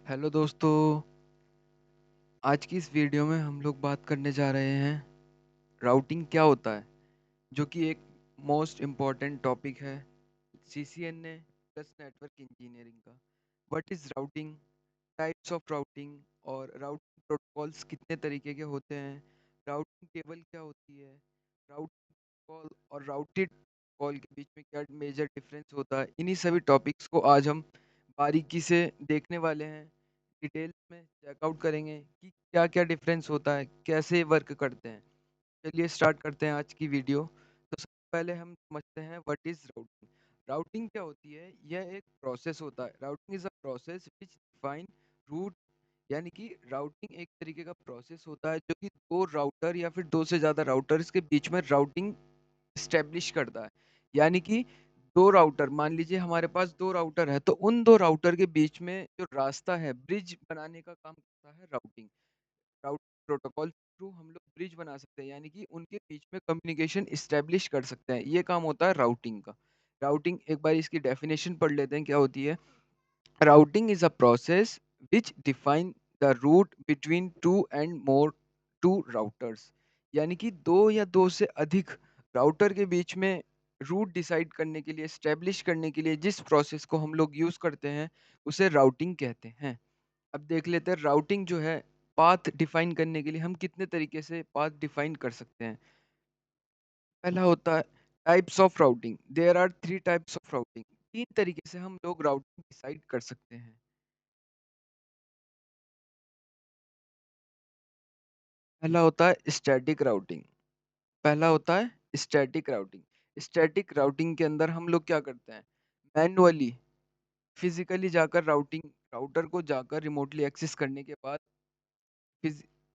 Hello दोस्तों। आज की इस वीडियो में हम लोग बात करने जा रहे हैं राउटिंग क्या होता है, जो कि एक मोस्ट इम्पॉर्टेंट टॉपिक है सीसीएनए प्लस नेटवर्क इंजीनियरिंग का। What is routing, types of routing और राउटिंग प्रोटोकॉल्स कितने तरीके के होते हैं, राउटिंग टेबल क्या होती है, राउटिंग कॉल और राउटेड कॉल के बीच में क्या मेजर डिफरेंस होता है। इन्हीं सभी टॉपिक्स को आज हम बारीकी से देखने वाले हैं, डिटेल्स में चेकआउट करेंगे कि क्या क्या डिफरेंस होता है, कैसे वर्क करते हैं। चलिए स्टार्ट करते हैं आज की वीडियो। तो सबसे पहले हम समझते हैं व्हाट इज राउटिंग। राउटिंग क्या होती है? यह एक प्रोसेस होता है। Routing is a process which define route, यानी कि राउटिंग एक तरीके का प्रोसेस होता है जो कि दो राउटर या फिर दो से ज़्यादा राउटर्स के बीच में राउटिंग स्टेब्लिश करता है। यानी कि दो राउटर, मान लीजिए हमारे पास दो राउटर है, तो उन दो राउटर के बीच में जो रास्ता है, ब्रिज बनाने का काम करता है राउटिंग। राउटिंग प्रोटोकॉल के थ्रू हम लोग ब्रिज बना सकते हैं, यानी कि उनके बीच में कम्युनिकेशन इस्टेब्लिश कर सकते हैं। ये काम होता है राउटिंग का। राउटिंग, एक बार इसकी डेफिनेशन पढ़ लेते हैं क्या होती है। Routing is a process which define the route between two routers। यानी कि दो या दो से अधिक राउटर के बीच में रूट डिसाइड करने के लिए, स्टेब्लिश करने के लिए जिस प्रोसेस को हम लोग यूज करते हैं, उसे राउटिंग कहते हैं। अब देख लेते हैं राउटिंग जो है, पाथ डिफाइन करने के लिए हम कितने तरीके से पाथ डिफाइन कर सकते हैं। पहला होता है types of routing. There are three types of routing. तीन तरीके से हम लोग राउटिंग डिसाइड कर सकते हैं। पहला होता है स्टैटिक राउटिंग। पहला होता है स्टैटिक राउटिंग। स्टैटिक राउटिंग के अंदर हम लोग क्या करते हैं, मैन्युअली, फिजिकली जाकर राउटर को जाकर रिमोटली एक्सेस करने के बाद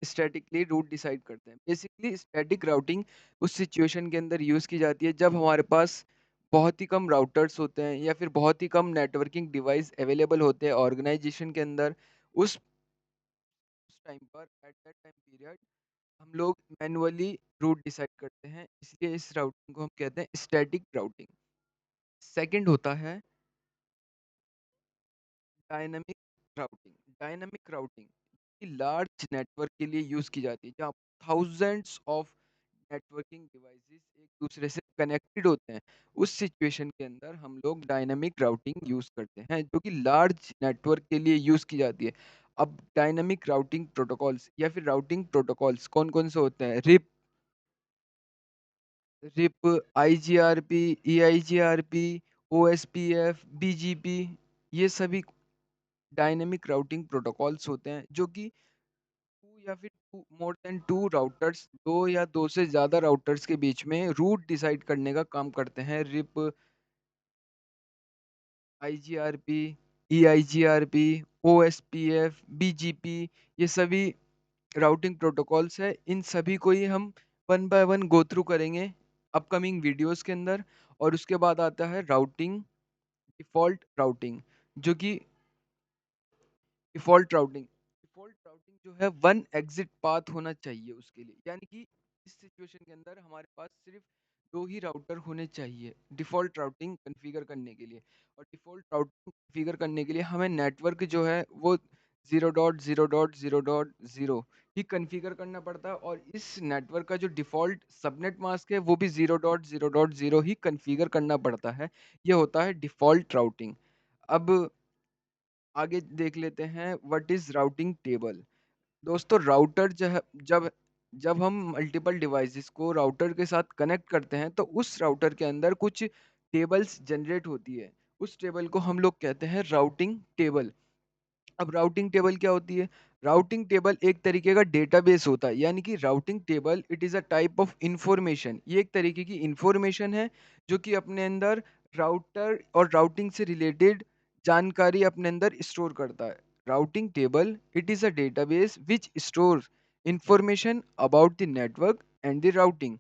स्टैटिकली रूट डिसाइड करते हैं। बेसिकली स्टैटिक राउटिंग उस सिचुएशन के अंदर यूज की जाती है जब हमारे पास बहुत ही कम राउटर्स होते हैं या फिर बहुत ही कम नेटवर्किंग डिवाइस अवेलेबल होते हैं ऑर्गेनाइजेशन के अंदर। उस टाइम पर, एट दैट टाइम पीरियड, हम लोग मैन्युअली रूट डिसाइड करते हैं, इसलिए इस राउटिंग को हम कहते हैं स्टैटिक राउटिंग। सेकंड होता है dynamic routing. Dynamic routing large network के लिए यूज की जाती है, जहाँ थाउजेंड्स ऑफ नेटवर्किंग डिवाइसेस एक दूसरे से कनेक्टेड होते हैं। उस सिचुएशन के अंदर हम लोग डायनामिक राउटिंग यूज करते हैं, जो कि लार्ज नेटवर्क के लिए यूज की जाती है। अब डायनामिक राउटिंग प्रोटोकॉल्स या फिर राउटिंग प्रोटोकॉल्स कौन कौन से होते हैं? रिप, आईजीआरपी, ईआईजीआरपी, ओएसपीएफ, बीजीपी, ये सभी डायनेमिक राउटिंग प्रोटोकॉल्स होते हैं, जो कि टू या फिर two more than two routers, दो या दो से ज्यादा राउटर्स के बीच में रूट डिसाइड करने का काम करते हैं। रिप, आईजीआरपी, ईआईजीआरपी, ओएसपीएफ, बीजीपी, ये सभी राउटिंग प्रोटोकॉल्स है। इन सभी को ही हम one by one go through करेंगे अपकमिंग वीडियोस के अंदर। और उसके बाद आता है राउटिंग, डिफ़ॉल्ट राउटिंग, जो कि डिफ़ॉल्ट राउटिंग जो है वन एग्जिट पाथ होना चाहिए उसके लिए। यानी कि इस सिचुएशन के अंदर हमारे पास सिर्फ दो ही राउटर होने चाहिए डिफ़ॉल्ट राउटिंग कॉन्फ़िगर करने के लिए। और डिफ़ॉल्ट राउटिंग कॉन्फ़िगर करने के लिए हमें नेटवर्क जो है वो 0.0.0.0 ही कॉन्फ़िगर करना पड़ता है, और इस नेटवर्क का जो डिफ़ॉल्ट सबनेट मास्क है वो भी 0.0.0 ही कॉन्फ़िगर करना पड़ता है। ये होता है डिफ़ॉल्ट राउटिंग। अब आगे देख लेते हैं व्हाट इज राउटिंग टेबल। दोस्तों, राउटर जब जब हम मल्टीपल डिवाइसेस को राउटर के साथ कनेक्ट करते हैं, तो उस राउटर के अंदर कुछ टेबल्स जनरेट होती है। उस टेबल को हम लोग कहते हैं राउटिंग टेबल। अब राउटिंग टेबल क्या होती है? राउटिंग टेबल एक तरीके का डेटाबेस होता है। यानी कि routing table it is a type of information. ये एक तरीके की इंफॉर्मेशन है जो कि अपने अंदर राउटर और राउटिंग से रिलेटेड जानकारी अपने अंदर स्टोर करता है। Routing table it is a database which store information about the network and the routing.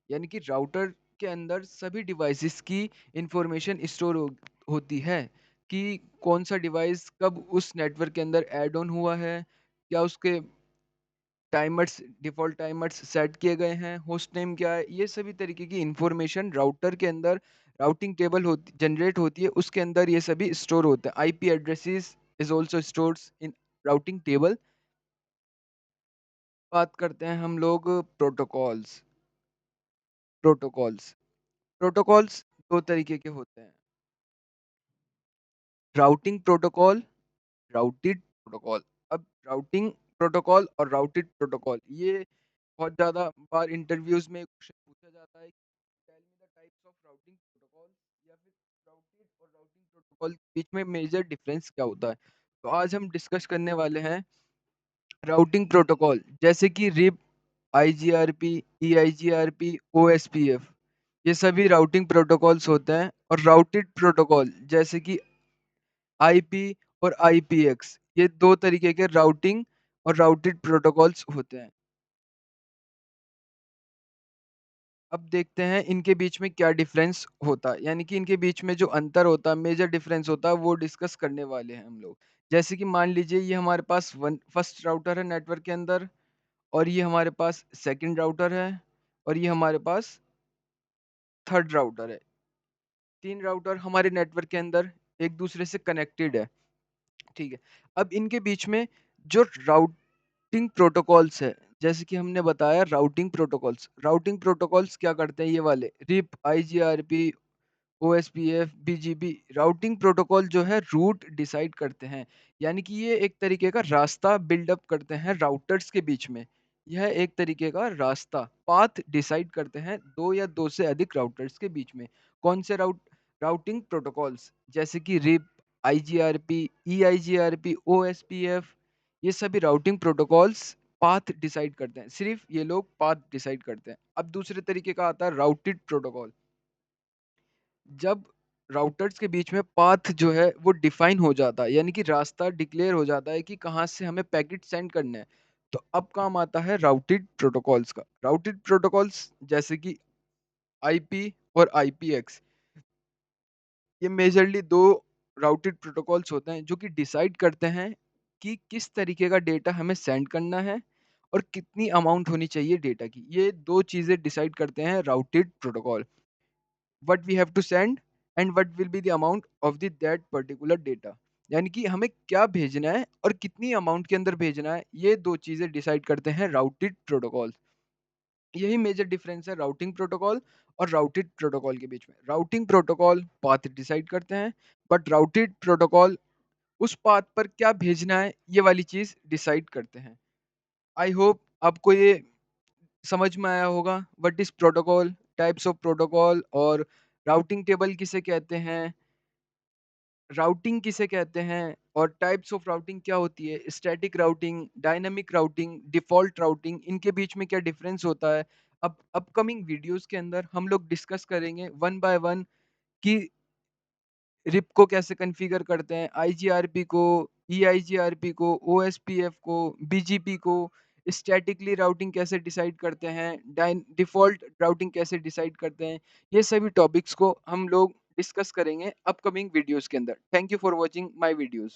यानी कि राउटर के अंदर सभी डिवाइसेस की इंफॉर्मेशन स्टोर होती है, कि कौन सा डिवाइस कब उस नेटवर्क के अंदर ऐड ऑन हुआ है, क्या उसके टाइमर्स, डिफ़ॉल्ट टाइमर्स सेट किए गए हैं, होस्ट नेम क्या है। ये सभी तरीके की इंफॉर्मेशन राउटर के अंदर राउटिंग टेबल होती जनरेट होती है, उसके अंदर ये सभी स्टोर होते हैं। IP addresses is also stores in routing table. बात करते हैं हम लोग प्रोटोकॉल्स। प्रोटोकॉल्स प्रोटोकॉल्स दो तरीके के होते हैं, राउटिंग प्रोटोकॉल, राउटेड प्रोटोकॉल। अब राउटिंग प्रोटोकॉल और राउटेड प्रोटोकॉल, ये बहुत ज़्यादा बार इंटरव्यूज में क्वेश्चन पूछा जाता है, tell me the types of routing protocol, या फिर राउटेड और राउटिंग प्रोटोकॉल के बीच में मेजर डिफरेंस क्या होता है। तो आज हम डिस्कस करने वाले हैं राउटिंग प्रोटोकॉल, जैसे कि रिप, आईजीआरपी, ईआईजीआरपी, ओएसपीएफ। ये सभी राउटिंग प्रोटोकॉल्स होते हैं। और राउटेड प्रोटोकॉल जैसे कि आईपी और आईपीएक्स, ये दो तरीके के राउटिंग और राउटेड प्रोटोकॉल्स होते हैं। अब देखते हैं इनके बीच में क्या डिफरेंस होता है, यानी कि इनके बीच में जो अंतर होता है, मेजर डिफरेंस होता है, वो डिस्कस करने वाले हैं हम लोग। जैसे कि मान लीजिए ये हमारे पास वन फर्स्ट राउटर है नेटवर्क के अंदर, और ये हमारे पास सेकंड राउटर है, और ये हमारे पास थर्ड राउटर है। तीन राउटर हमारे नेटवर्क के अंदर एक दूसरे से कनेक्टेड है। ठीक है। अब इनके बीच में जो राउटिंग प्रोटोकॉल्स है, जैसे कि हमने बताया राउटिंग प्रोटोकॉल्स क्या करते हैं, ये वाले RIP, IGRP, OSPF, BGP, routing protocol जो है रूट डिसाइड करते हैं। यानी कि ये एक तरीके का रास्ता बिल्डअप करते हैं राउटर्स के बीच में। यह एक तरीके का रास्ता, पाथ डिसाइड करते हैं दो या दो से अधिक राउटर्स के बीच में। कौन से राउटिंग प्रोटोकॉल्स, जैसे कि रिप, आईजीआरपी, ईआईजीआरपी, ओएसपीएफ, ये सभी राउटिंग प्रोटोकॉल्स पाथ डिसाइड करते हैं। सिर्फ ये लोग पाथ डिसाइड करते हैं। अब दूसरे तरीके का आता है राउटेड प्रोटोकॉल। जब राउटर्स के बीच में पाथ जो है वो डिफाइन हो जाता है, यानी कि रास्ता डिक्लेयर हो जाता है कि कहाँ से हमें पैकेट सेंड करने हैं, तो अब काम आता है राउटेड प्रोटोकॉल्स का। राउटेड प्रोटोकॉल्स जैसे कि आईपी और आईपीएक्स, ये मेजरली दो राउटेड प्रोटोकॉल्स होते हैं जो कि डिसाइड करते हैं कि किस तरीके का डेटा हमें सेंड करना है और कितनी अमाउंट होनी चाहिए डेटा की। ये दो चीज़ें डिसाइड करते हैं routed protocol, what we have to send and what will be the amount of the that particular data। यानी कि हमें क्या भेजना है और कितनी अमाउंट के अंदर भेजना है, ये दो चीजें डिसाइड करते हैं राउटेड प्रोटोकॉल। यही मेजर डिफरेंस है राउटिंग प्रोटोकॉल और राउटेड प्रोटोकॉल के बीच में। राउटिंग प्रोटोकॉल पाथ डिसाइड करते हैं, बट राउटेड प्रोटोकॉल उस पाथ पर क्या भेजना है ये वाली चीज डिसाइड करते हैं। आई होप आपको ये समझ में आया होगा। What is protocol, types of protocol, और राउटिंग टेबल किसे कहते हैं, राउटिंग किसे कहते हैं, और टाइप्स ऑफ राउटिंग क्या होती है, static routing, dynamic routing, default routing, इनके बीच में क्या डिफरेंस होता है। अब अपकमिंग वीडियोस के अंदर हम लोग डिस्कस करेंगे वन बाय वन कि रिप को कैसे कॉन्फ़िगर करते हैं, आईजीआरपी को, ईआईजीआरपी को, ओएसपीएफ को, बीजीपी को, स्टैटिकली राउटिंग कैसे डिसाइड करते हैं, डिफ़ॉल्ट राउटिंग कैसे डिसाइड करते हैं। ये सभी टॉपिक्स को हम लोग डिस्कस करेंगे अपकमिंग वीडियोज़ के अंदर। Thank you for watching my videos.